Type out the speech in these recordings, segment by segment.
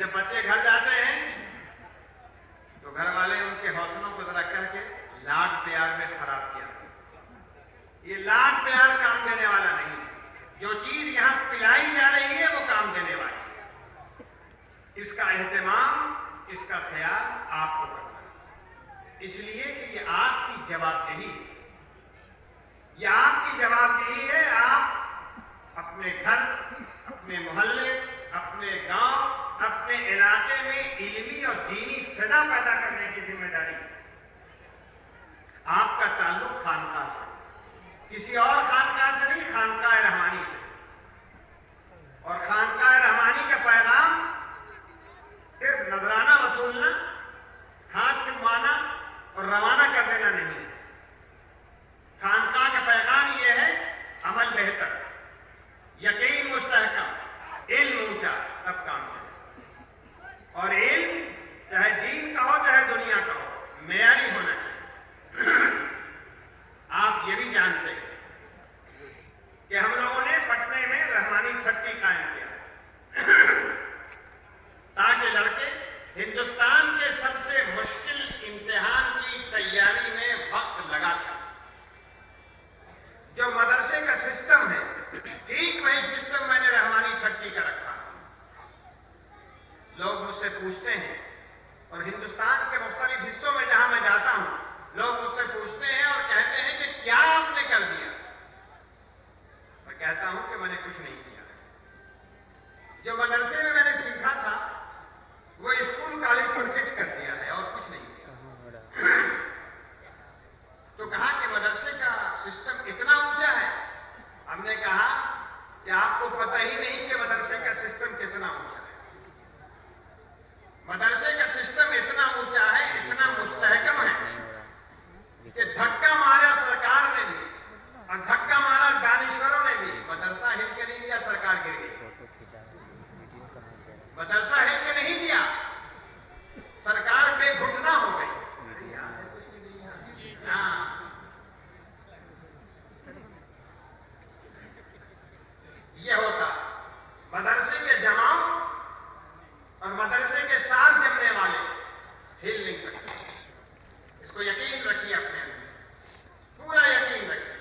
جب بچے گھر جاتے ہیں تو گھر والے ان کے حوصلوں کو ذرا کہہ کے لاڈ پیار میں خراب کیا. یہ لاڈ پیار کام دینے والا نہیں ہے. جو چیز یہاں پلائی جا رہی ہے وہ کام دینے والی ہے. اس کا اہتمام، اس کا خیال آپ کو کرنا ہے، اس لیے کہ یہ آپ کی جواب دہی ہے. یہ آپ کی جواب دہی ہے. آپ اپنے گھر، اپنے محلے، اپنے گاؤں، اپنے علاقے میں علمی اور دینی فضا پیدا کرنے کی ذمہ داری ہے. آپ کا تعلق خانقاہ سے، کسی اور خانقاہ سے نہیں، خانقاہ رحمانی سے. اور خانقاہ رحمانی کا پیغام صرف نذرانہ وصولنا، ہاتھ چمانا اور روانہ کر دینا نہیں ہے. خانقاہ کا پیغام یہ ہے عمل بہتر، یقین مستحکم، علم اونچا، تب کام چلے. اور علم چاہے دین کا ہو چاہے دنیا کا ہو، معیاری ہونا چاہیے. آپ یہ بھی جانتے ہیں کہ ہم لوگوں نے پٹنے میں رحمانی چھٹی قائم کیا تاکہ لڑکے ہندوستان کے سب سے مشکل امتحان کی تیاری میں وقت لگا سکیں. جو مدرسے کا سسٹم ہے ٹھیک وہی سسٹم میں نے رحمانی چھٹی کا رکھا. لوگ مجھ سے پوچھتے ہیں، اور ہندوستان کے مختلف حصوں میں جہاں میں جاتا ہوں لوگ مجھ سے پوچھتے ہیں اور کہتے ہیں کہ کیا آپ نے کر دیا. میں کہتا ہوں کہ میں نے کچھ نہیں کیا. جو مدرسے میں نے سیکھا تھا وہ اسکول کالج پر فٹ کر دیا ہے اور کچھ نہیں کیا. تو کہا کہ مدرسے کا سسٹم اتنا اونچا ہے. ہم نے کہا کہ آپ کو پتہ ہی نہیں کہ مدرسے کا سسٹم کتنا اونچا ہے. مدرسے کا سسٹم اتنا اونچا ہے، اتنا مستحکم ہے کہ دھکا مارا سرکار نے بھی اور دھکا مارا دانشوروں نے بھی، مدرسہ ہل کے نہیں دیا، سرکار گر گئی. مدرسہ ہل کے نہیں دیا، سرکار بے گھٹنا ہو گئی. یہ ہوتا مدرسے کے جماؤ اور مدرسے کے ساتھ جمنے والے ہل نہیں سکتے. اس کو یقین رکھیے، اپنے اندر پورا یقین رکھیے.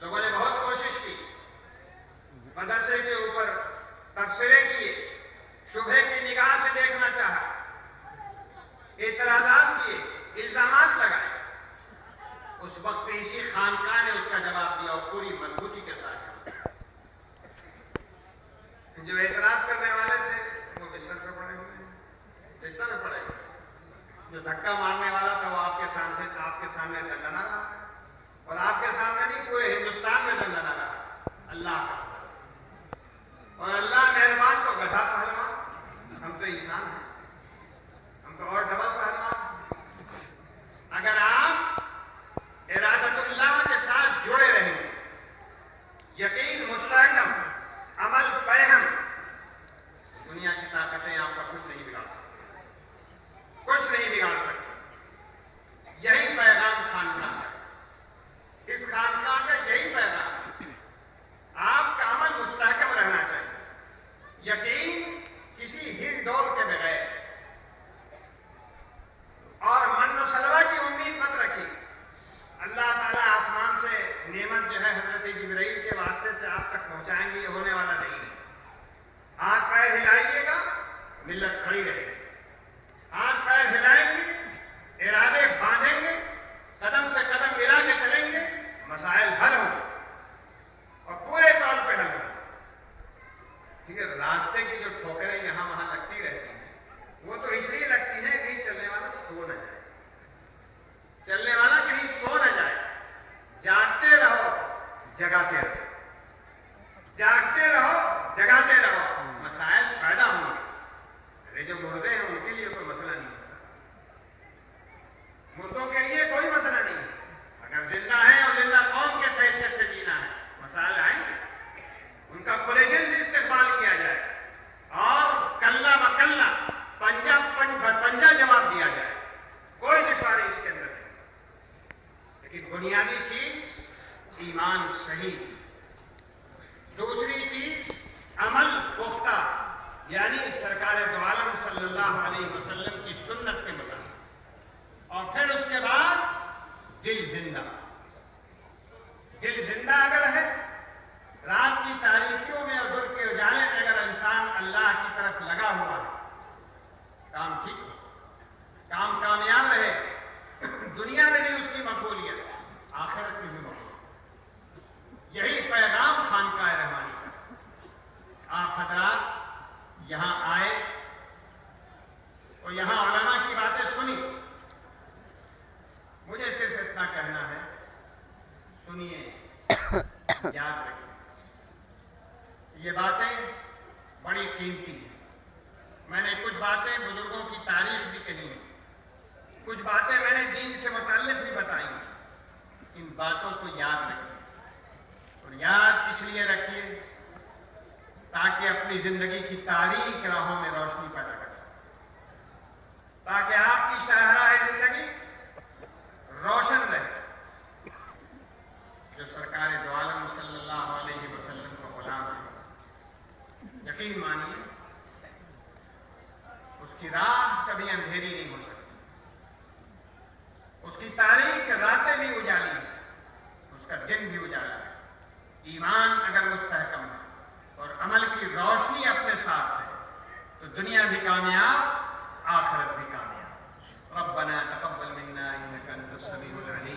لوگوں نے بہت کوشش کی، مدرسے کے اوپر تبصرے کیے، شبہے کی نگاہ سے دیکھنا چاہا، اعتراضات کیے، الزامات لگائے. اس وقت اسی خانقاہ نے اس کا جواب دیا اور پوری مضبوطی کے ساتھ. جو اعتراض کرنے والے تھے وہ بستر پہ پڑے ہوئے، بستر پہ پڑے ہوئے. جو دھکا مارنے والا تھا وہ آپ کے سامنے دندنا رہا ہے، اور آپ کے سامنے نہیں، پورے ہندوستان میں دندنا رہا. اللہ کا اور اللہ مہربان تو گدھا پہلوان، ہم تو انسان ہیں، ہم تو اور ڈبل پہلوان. اگر آپ ارادت اللہ کے ساتھ جڑے رہیں گے، یقین مستحکم، عمل پہم، دنیا کی طاقتیں آپ کا کچھ نہیں بگاڑ سکتی، کچھ نہیں بگاڑ سکتی. یہی پیغام خانقاہ ہے. اس خانقاہ کا یہی پیغام ہے. آپ کا عمل مستحکم رہنا چاہیے، یقین کسی ہل ڈول کے بغیر، اور من و سلوہ کی امید مت رکھیے. اللہ تعالیٰ آسمان سے نعمت جو ہے حضرت جبرائیل کے واسطے سے آپ تک پہنچائیں گے، یہ ہونے والا نہیں ہے. ہاتھ پیر ہلائیے گا، ملت کھڑی رہے گی. ہاتھ پیر ہلائیں گے، ارادے باندھیں گے، قدم سے قدم ملا کے چلیں گے، مسائل حل ہوں گے اور پورے طور پہ حل ہوں گے. ٹھیک ہے، راستے کی جو ٹھوکریں یہاں وہاں لگتی رہتی ہیں وہ تو اس لیے لگتی ہیں کہ چلنے والا سو نہ جائے، چلنے والا کہیں سو نہ جائے. جاگتے رہو، جگاتے رہو، جاگتے رہو، جگاتے رہو، مسائل پیدا ہوں گے. ارے جو مردے ہیں ان کے لیے کوئی مسئلہ نہیں ہوتا، مردوں کے لیے کوئی مسئلہ نہیں ہے. اگر زندہ ہے اور زندہ قوم کے حیثیت سے جینا ہے، مسائل آئیں گے، ان کا کھلے دل سے استقبال کیا جائے اور کلہ بکلہ، پنجہ جواب دیا جائے. کوئی دشواری اس کے اندر نہیں. لیکن بنیادی چیز ایمان صحیح، دوسری چیز عمل پختہ، یعنی سرکار دو عالم صلی اللہ علیہ وسلم کی سنت کے مطابق، اور پھر اس کے بعد دل زندہ۔ دل زندہ اگر ہے، رات کی تاریکیوں میں اور دن کے اجالے میں اگر انسان اللہ کی طرف لگا ہوا ہے، کام ٹھیک ہو، کام کامیاب رہے، دنیا میں بھی اس کی مقبولیت، آخرت میں بھی مقبولیت۔ یہی پیغام خانقاہ رحمانی کا۔ آپ حضرات یہاں آئے اور یہاں علماء کی باتیں سنی۔ مجھے صرف اتنا کہنا ہے، سنیے، یاد رکھیں، یہ باتیں بڑی قیمتی ہیں۔ میں نے کچھ باتیں بزرگوں کی تاریخ بھی کہی ہیں، کچھ باتیں میں نے دین سے متعلق بھی بتائی ہیں۔ ان باتوں کو یاد رکھیں، اور یاد اس لیے رکھیے تاکہ اپنی زندگی کی تاریخ راہوں میں روشنی پیدا کر سکیں، تاکہ آپ کی شاہراہ زندگی روشن رہے۔ جو سرکار دو عالم صلی اللہ علیہ وسلم کو غلام ہے، یقین مانیے اس کی راہ کبھی اندھیری نہیں ہو سکتی، اس کی تاریخ راتیں بھی اجالی ہیں، اس کا دن بھی اجالا ہے۔ ایمان اگر مستحکم ہے اور عمل کی روشنی اپنے ساتھ ہے تو دنیا بھی کامیاب، آخرت بھی کامیاب۔ ربنا تقبل منا انك انت السميع العليم